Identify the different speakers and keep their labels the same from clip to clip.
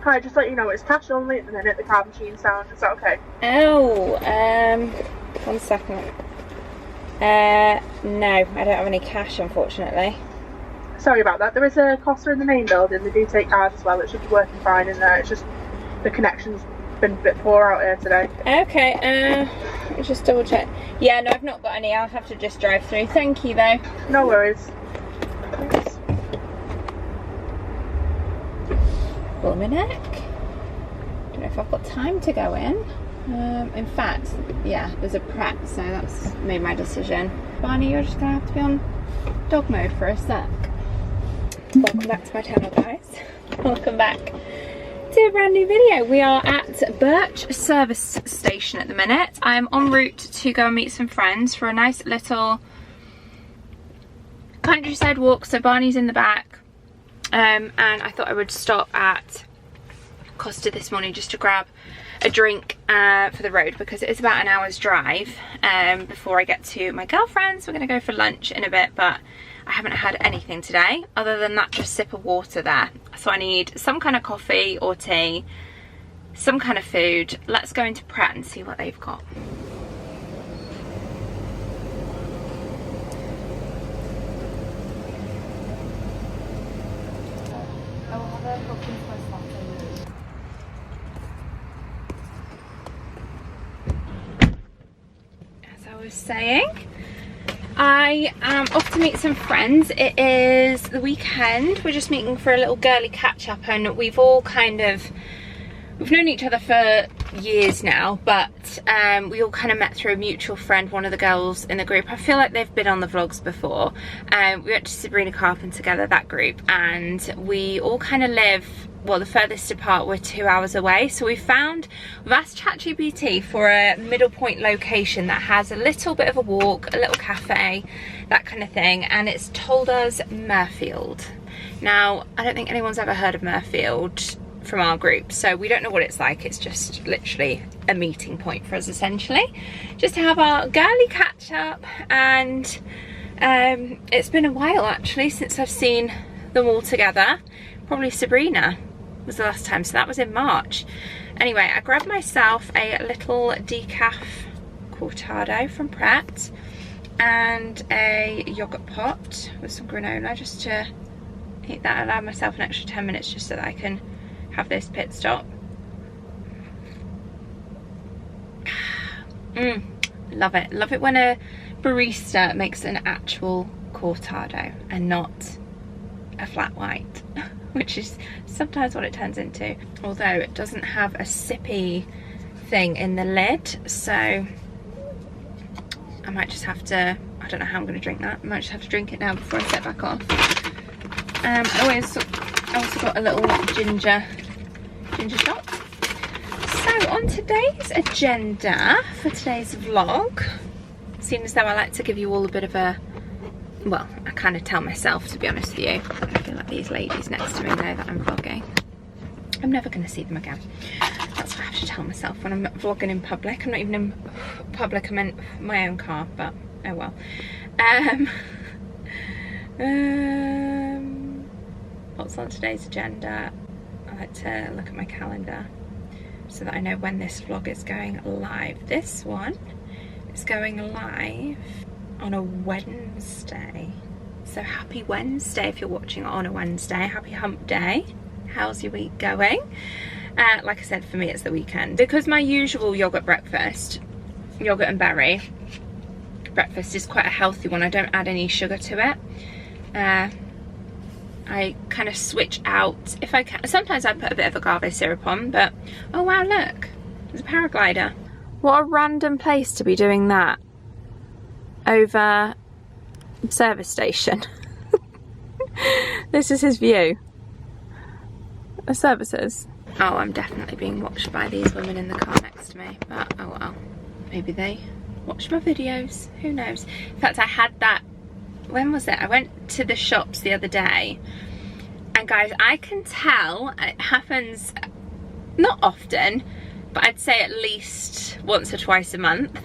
Speaker 1: Hi, just let you know it's cash only at the minute, the card machine's down. Is that okay?
Speaker 2: Oh, 1 second. No, I don't have any cash, unfortunately.
Speaker 1: Sorry about that. There is a Costa in the main building. They do take cards as well. It should be working fine in there. It's just the connection's been a bit poor out here today.
Speaker 2: Okay, let me just double check. Yeah, no, I've not got any. I'll have to just drive through. Thank you, though.
Speaker 1: No worries. Thanks.
Speaker 2: Blumeneck. Don't know if I've got time to go in. In fact, yeah, there's a prep, so that's made my decision. Barney, you're just gonna have to be on dog mode for a sec. Welcome back to my channel, guys. Welcome back to a brand new video. We are at Birch service station at the minute. I'm en route to go and meet some friends for a nice little countryside walk. So Barney's in the back, and I thought I would stop at Costa this morning just to grab a drink for the road, because it is about an hour's drive before I get to my girlfriend's. We're gonna go for lunch in a bit, but I haven't had anything today other than that just sip of water there. So I need some kind of coffee or tea, some kind of food. Let's go into Pret and see what they've got. As I was saying, I am off to meet some friends. It is the weekend. We're just meeting for a little girly catch up, and we've known each other for years now, but we all kind of met through a mutual friend, one of the girls in the group. I feel like they've been on the vlogs before. We went to Sabrina Carpenter together, that group, and we all kind of live, well, the furthest apart we're 2 hours away. So we've asked ChatGPT for a middle point location that has a little bit of a walk, a little cafe, that kind of thing, and it's told us Murfield. Now, I don't think anyone's ever heard of Murfield from our group, so we don't know what it's like. It's just literally a meeting point for us, essentially, just to have our girly catch up. And it's been a while actually since I've seen them all together. Probably Sabrina was the last time, so that was in March. Anyway, I grabbed myself a little decaf cortado from Pret and a yogurt pot with some granola just to eat that. I allowed myself an extra 10 minutes just so that I can have this pit stop. Love it. Love it when a barista makes an actual cortado and not a flat white, which is sometimes what it turns into. Although it doesn't have a sippy thing in the lid, so I might just have to, I don't know how I'm going to drink that. I might just have to drink it now before I set back off. I also got a little ginger shot. So on today's agenda for today's vlog, seeing as though I like to give you all a bit of a, well, I kind of tell myself, to be honest with you. I feel like these ladies next to me know that I'm vlogging. I'm never going to see them again. That's what I have to tell myself when I'm vlogging in public. I'm not even in public, I'm in my own car, but oh well. What's on today's agenda? I like to look at my calendar so that I know when this vlog is going live. This one is going live on a Wednesday. So happy Wednesday if you're watching it on a Wednesday. Happy hump day. How's your week going? Like I said, for me it's the weekend. Because my usual yogurt breakfast, yogurt and berry breakfast, is quite a healthy one. I don't add any sugar to it. I kind of switch out if I can. Sometimes I put a bit of agave syrup on, but oh wow, look, there's a paraglider. What a random place to be doing that over service station. This is his view of services. Oh, I'm definitely being watched by these women in the car next to me, but oh well, maybe they watch my videos, who knows. In fact, I had that, when was it? I went to the shops the other day, and guys, I can tell, it happens not often, but I'd say at least once or twice a month,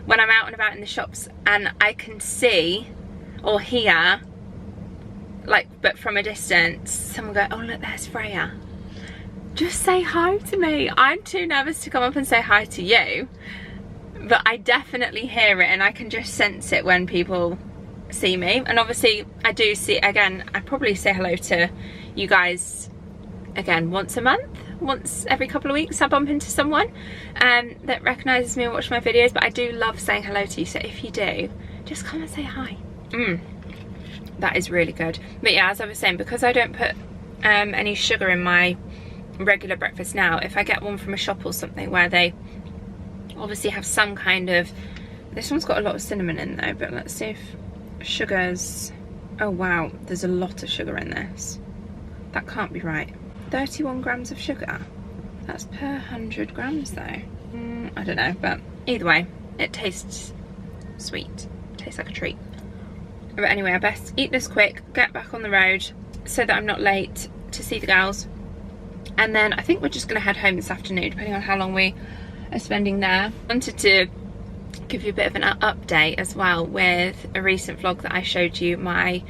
Speaker 2: when I'm out and about in the shops and I can see or hear, like, but from a distance, someone go, oh look, there's Freya. Do just say hi to me. I'm too nervous to come up and say hi to you, but I definitely hear it and I can just sense it when people see me. And obviously I do see, again, I probably say hello to you guys again once a month, once every couple of weeks I bump into someone that recognises me and watches my videos, but I do love saying hello to you, so if you do, just come and say hi. That is really good. But yeah, as I was saying, because I don't put any sugar in my regular breakfast now, if I get one from a shop or something where they obviously have some kind of, this one's got a lot of cinnamon in though, but let's see if sugars, oh wow, there's a lot of sugar in this. That can't be right. 31 grams of sugar. That's per 100 grams though. I don't know, but either way, it tastes sweet. Tastes like a treat. But anyway, I best eat this quick, get back on the road so that I'm not late to see the girls. And then I think we're just gonna head home this afternoon, depending on how long we are spending there. I wanted to give you a bit of an update as well with a recent vlog that I showed you, my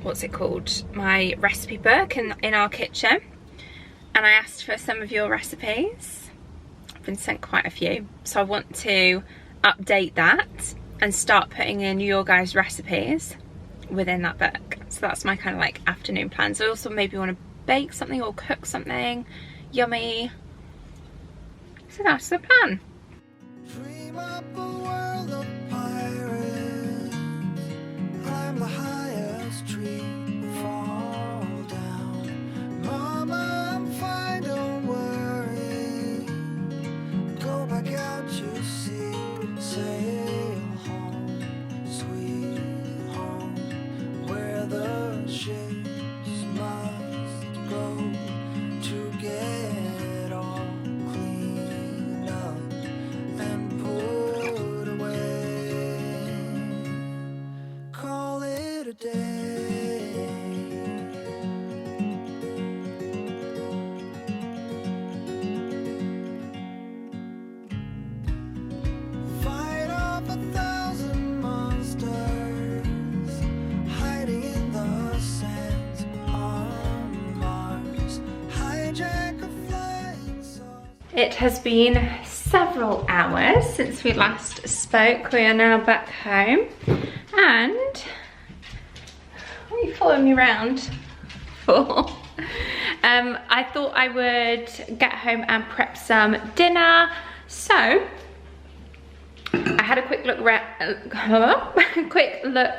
Speaker 2: what's it called, my recipe book in our kitchen, and I asked for some of your recipes. I've been sent quite a few, so I want to update that and start putting in your guys' recipes within that book. So that's my kind of like afternoon plans. I also maybe want to bake something or cook something yummy, so that's the plan.
Speaker 3: Dream up a world of pirates, climb the highest tree, fall down. Mama, I'm fine, don't worry. Go back out, you see, sail home, sweet home, where the ships must go to get all cleaned up and put away. Call it a day. Fight off 1,000 monsters hiding in the sands on Mars. Hijack a flying saucer.
Speaker 2: It has been several hours since we last spoke. We are now back home, and what are you following me around for? I thought I would get home and prep some dinner, so I had a quick look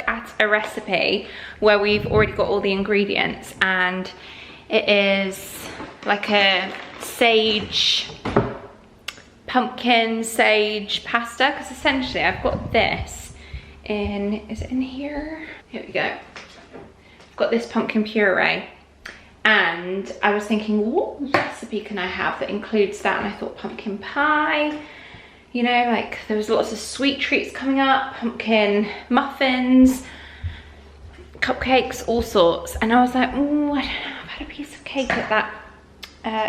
Speaker 2: at a recipe where we've already got all the ingredients, and it is like a pumpkin sage pasta, because essentially I've got this in, is it in here? Here we go. I've got this pumpkin puree, and I was thinking, what recipe can I have that includes that? And I thought pumpkin pie, you know, like there was lots of sweet treats coming up, pumpkin muffins, cupcakes, all sorts. And I was like, oh, I don't know, I've had a piece of cake at that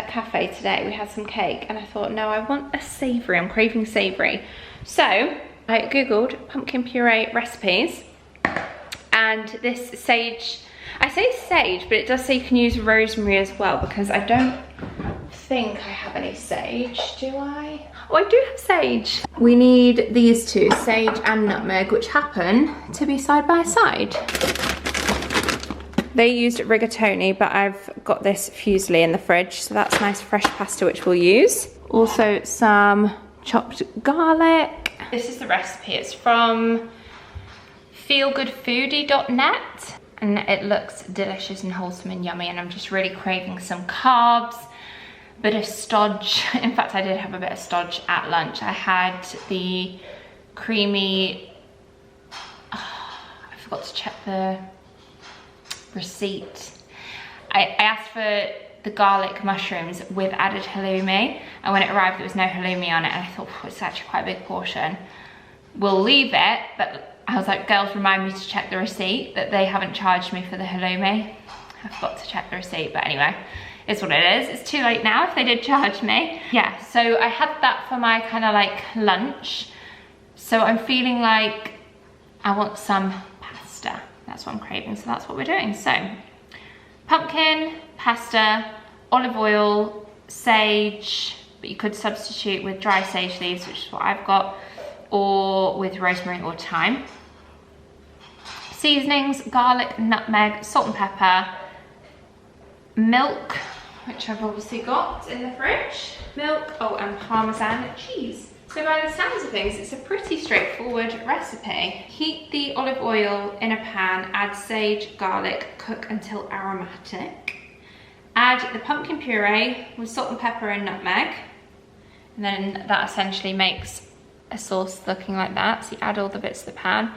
Speaker 2: cafe today. We had some cake, and I thought, no, I want a savoury, I'm craving savoury. So I googled pumpkin puree recipes, and this sage, I say sage, but it does say you can use rosemary as well, because I don't think I have any sage, do I? Oh, I do have sage. We need these two, sage and nutmeg, which happen to be side by side. They used rigatoni, but I've got this fusilli in the fridge, so that's nice fresh pasta, which we'll use. Also some chopped garlic. This is the recipe. It's from feelgoodfoodie.net, and it looks delicious and wholesome and yummy, and I'm just really craving some carbs, bit of stodge. In fact, I did have a bit of stodge at lunch. I had the creamy, I forgot to check the receipt. I asked for the garlic mushrooms with added halloumi, and when it arrived there was no halloumi on it, and I thought, oh, it's actually quite a big portion. We'll leave it, but I was like, girls, remind me to check the receipt, that they haven't charged me for the halloumi. I forgot to check the receipt, but anyway, it's what it is. It's too late now if they did charge me. Yeah, so I had that for my kind of like lunch. So I'm feeling like I want some pasta. That's what I'm craving, so that's what we're doing. So pumpkin, pasta, olive oil, sage, but you could substitute with dry sage leaves, which is what I've got, or with rosemary or thyme. Seasonings, garlic, nutmeg, salt and pepper, milk, which I've obviously got in the fridge, milk, oh, and Parmesan cheese. So by the sounds of things, it's a pretty straightforward recipe. Heat the olive oil in a pan, add sage, garlic, cook until aromatic. Add the pumpkin puree with salt and pepper and nutmeg. And then that essentially makes a sauce looking like that. So you add all the bits to the pan,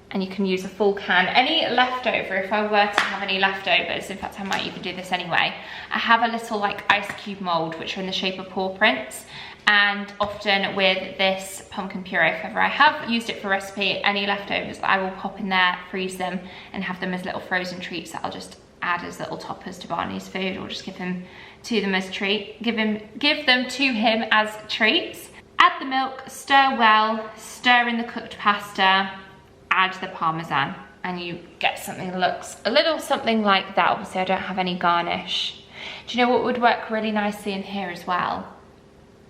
Speaker 2: and you can use a full can. Any leftover, if I were to have any leftovers, in fact I might even do this anyway, I have a little like ice cube mold which are in the shape of paw prints, and often with this pumpkin puree, if ever I have used it for a recipe, any leftovers I will pop in there, freeze them, and have them as little frozen treats that I'll just add as little toppers to Barney's food, or just give them to them as treat, give them to him as treats. Add the milk, stir well, stir in the cooked pasta, add the Parmesan, and you get something that looks a little something like that. Obviously I don't have any garnish. Do you know what would work really nicely in here as well?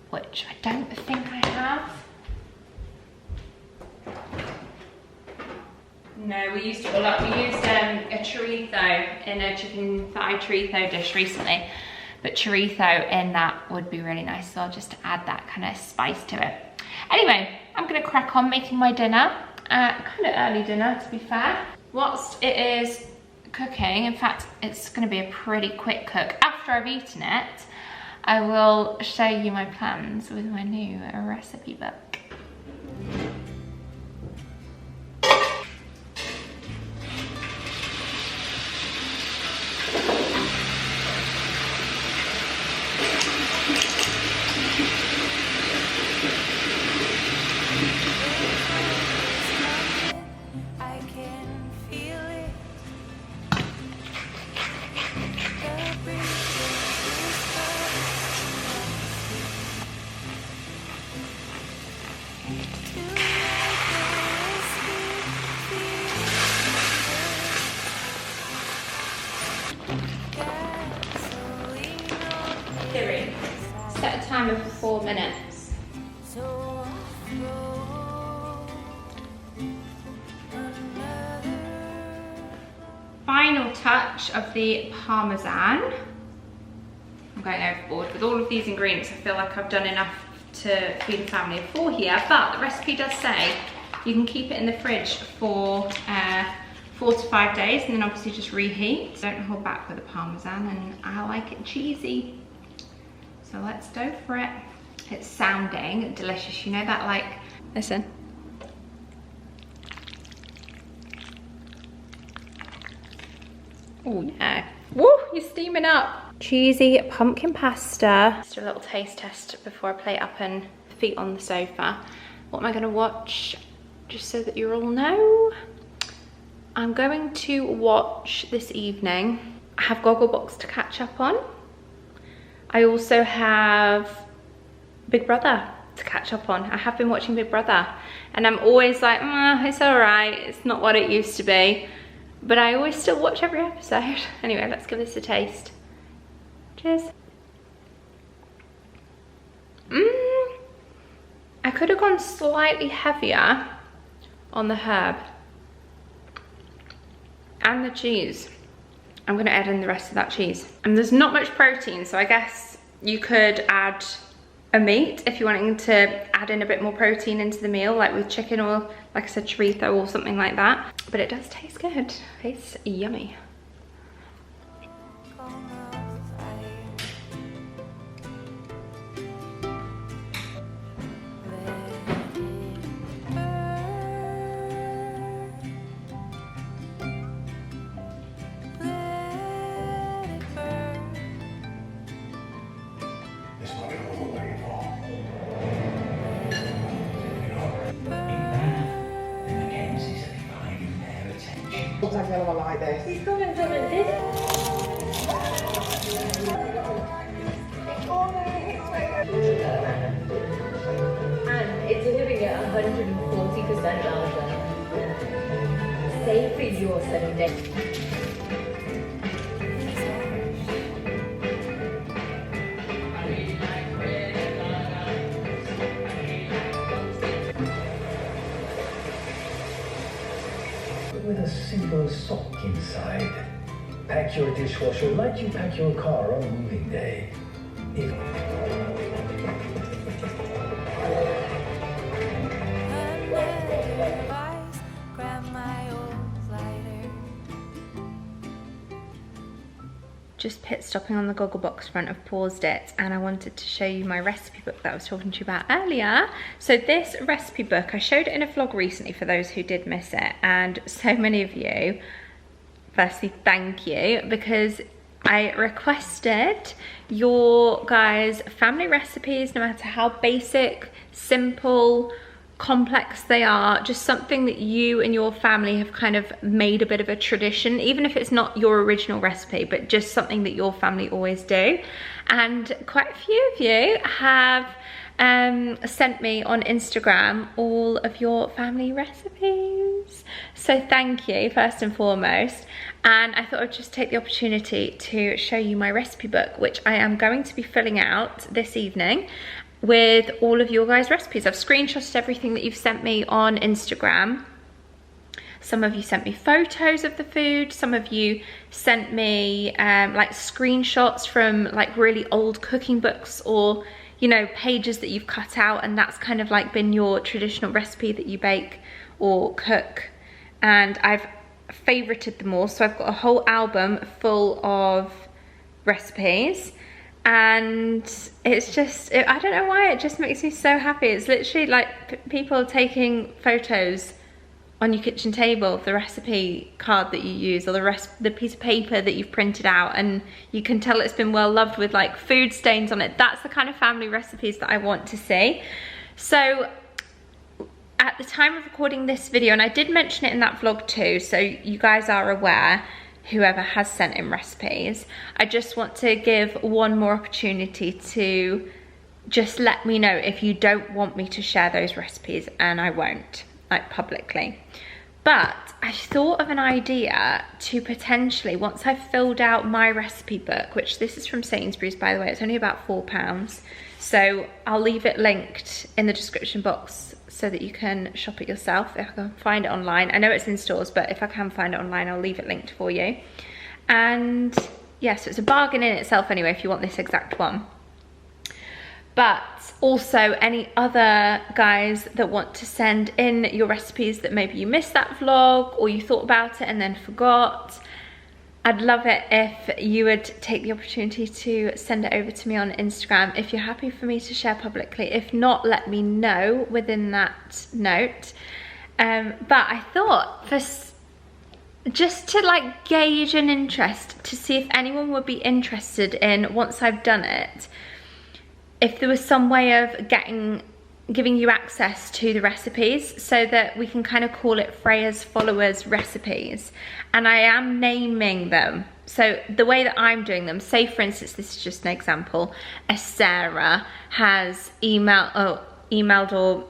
Speaker 2: Which I don't think I have. No, we used it all up. We used a chorizo in a chicken thigh chorizo dish recently, but chorizo in that would be really nice, so I'll just add that kind of spice to it. Anyway, I'm gonna crack on making my dinner. Kind of early dinner, to be fair. Whilst it is cooking, in fact, it's gonna be a pretty quick cook. After I've eaten it, I will show you my plans with my new recipe book. Set a timer for 4 minutes. Final touch of the Parmesan. I'm going overboard with all of these ingredients. I feel like I've done enough to feed a family of 4 here, but the recipe does say you can keep it in the fridge for 4 to 5 days, and then obviously just reheat. Don't hold back with the Parmesan, and I like it cheesy. So let's go for it. It's sounding delicious. You know that, like, listen. Oh yeah. Woo, you're steaming up. Cheesy pumpkin pasta. Just a little taste test before I plate up and feet on the sofa. What am I gonna watch? Just so that you all know. I'm going to watch this evening. I have Gogglebox to catch up on. I also have Big Brother to catch up on. I have been watching Big Brother, and I'm always like, it's all right, it's not what it used to be. But I always still watch every episode. Anyway, let's give this a taste. Cheers. I could have gone slightly heavier on the herb and the cheese. I'm gonna add in the rest of that cheese. And there's not much protein, so I guess you could add a meat if you're wanting to add in a bit more protein into the meal, like with chicken or, like I said, chorizo or something like that. But it does taste good. Tastes yummy.
Speaker 4: Sometimes I don't like this.
Speaker 5: He's coming from a distance. And it's delivering at 140% alpha. Safe is your Sunday.
Speaker 6: with a single sock inside. Pack your dishwasher like you pack your car on moving day. If
Speaker 2: Just pit stopping on the Gogglebox front, I've paused it, and I wanted to show you my recipe book that I was talking to you about earlier. So this recipe book, I showed it in a vlog recently for those who did miss it, and so many of you, firstly thank you, because I requested your guys' family recipes, no matter how basic, simple, complex they are, just something that you and your family have kind of made a bit of a tradition, even if it's not your original recipe, but just something that your family always do. And quite a few of you have sent me on Instagram all of your family recipes, so thank you first and foremost. And I thought I'd just take the opportunity to show you my recipe book, which I am going to be filling out this evening with all of your guys' recipes. I've screenshotted everything that you've sent me on Instagram. Some of you sent me photos of the food, some of you sent me like screenshots from like really old cooking books, or you know, pages that you've cut out, and that's kind of like been your traditional recipe that you bake or cook. And I've favorited them all, so I've got a whole album full of recipes. And it's just, I don't know why, it just makes me so happy. It's literally like people taking photos on your kitchen table of the recipe card that you use, or the piece of paper that you've printed out, and you can tell it's been well loved with like food stains on it. That's the kind of family recipes that I want to see. So at the time of recording this video, and I did mention it in that vlog too, so you guys are aware, whoever has sent in recipes, I just want to give one more opportunity to just let me know if you don't want me to share those recipes, and I won't, like publicly. But I thought of an idea to potentially, once I've filled out my recipe book, which this is from Sainsbury's by the way, it's only about £4, so I'll leave it linked in the description box so that you can shop it yourself if I can find it online. I know it's in stores, but if I can find it online, I'll leave it linked for you. And yeah, so it's a bargain in itself anyway if you want this exact one. But also any other guys that want to send in your recipes that maybe you missed that vlog, or you thought about it and then forgot, I'd love it if you would take the opportunity to send it over to me on Instagram if you're happy for me to share publicly. If not, let me know within that note. But I thought, just to like gauge an interest, to see if anyone would be interested in, once I've done it, if there was some way of giving you access to the recipes, so that we can kind of call it Freya's Followers recipes. And I am naming them. So the way that I'm doing them, say for instance, this is just an example, a Sarah has emailed or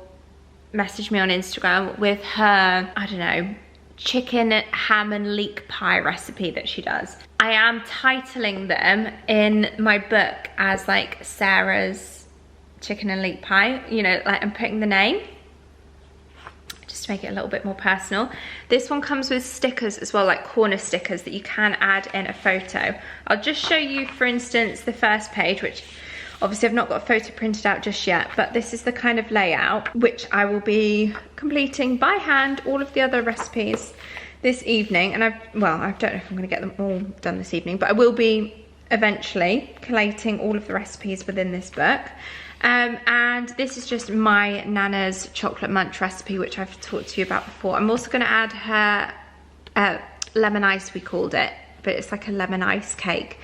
Speaker 2: messaged me on Instagram with her, I don't know, chicken ham and leek pie recipe that she does. I am titling them in my book as like Sarah's chicken and leek pie, you know, like I'm putting the name just to make it a little bit more personal. This one comes with stickers as well, like corner stickers that you can add in a photo. I'll just show you, for instance, the first page, which obviously I've not got a photo printed out just yet, but this is the kind of layout which I will be completing by hand all of the other recipes this evening. And I don't know if I'm going to get them all done this evening, but I will be eventually collating all of the recipes within this book. And this is just my Nana's chocolate munch recipe, which I've talked to you about before. I'm also going to add her lemon ice, we called it, but it's like a lemon ice cake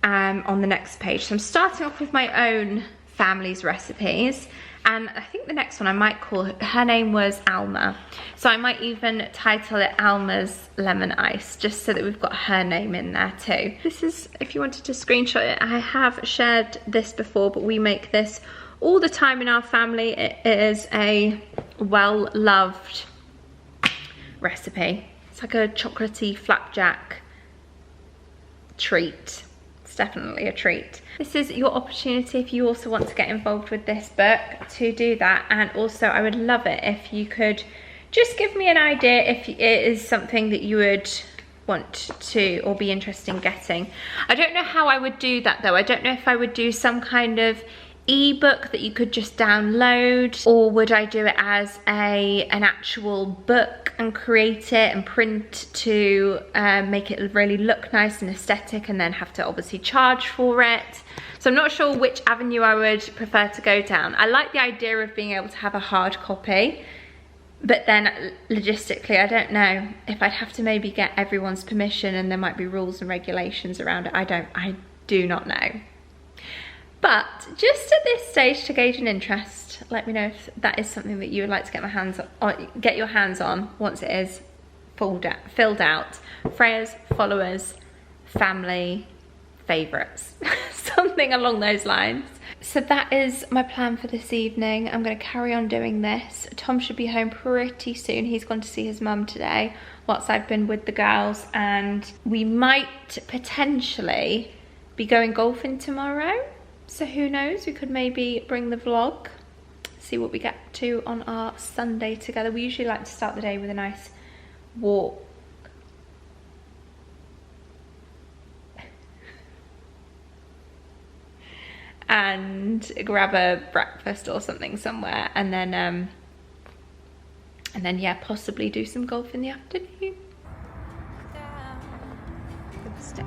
Speaker 2: on the next page. So I'm starting off with my own family's recipes, and I think the next one I might call her name was Alma, so I might even title it Alma's lemon ice, just so that we've got her name in there too. This is, if you wanted to screenshot it, I have shared this before, but we make this all the time in our family. It is a well-loved recipe. It's like a chocolatey flapjack treat. Definitely a treat. This is your opportunity if you also want to get involved with this book to do that. And also I would love it if you could just give me an idea if it is something that you would want to or be interested in getting. I don't know how I would do that though. I don't know if I would do some kind of ebook that you could just download, or would I do it as an actual book and create it and print to make it really look nice and aesthetic, and then have to obviously charge for it. So I'm not sure which avenue I would prefer to go down. I like the idea of being able to have a hard copy, but then logistically I don't know if I'd have to maybe get everyone's permission, and there might be rules and regulations around it. I do not know. But just at this stage, to gauge an interest, let me know if that is something that you would like to get your hands on once it is filled out. Freya's followers, family, favourites, something along those lines. So that is my plan for this evening. I'm going to carry on doing this. Tom should be home pretty soon. He's gone to see his mum today whilst I've been with the girls, and we might potentially be going golfing tomorrow. So who knows, we could maybe bring the vlog, see what we get to on our Sunday together. We usually like to start the day with a nice walk. And grab a breakfast or something somewhere, and then yeah, possibly do some golf in the afternoon. Good stuff.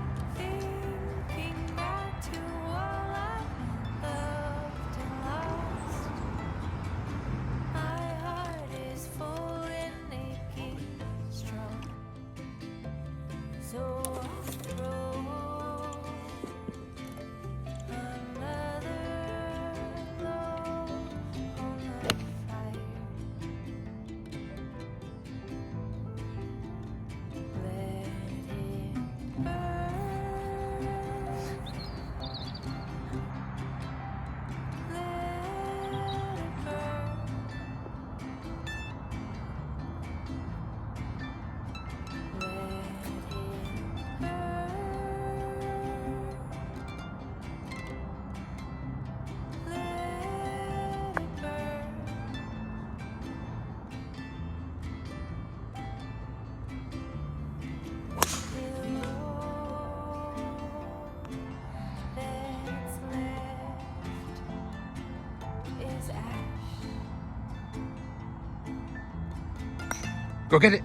Speaker 7: Go get it.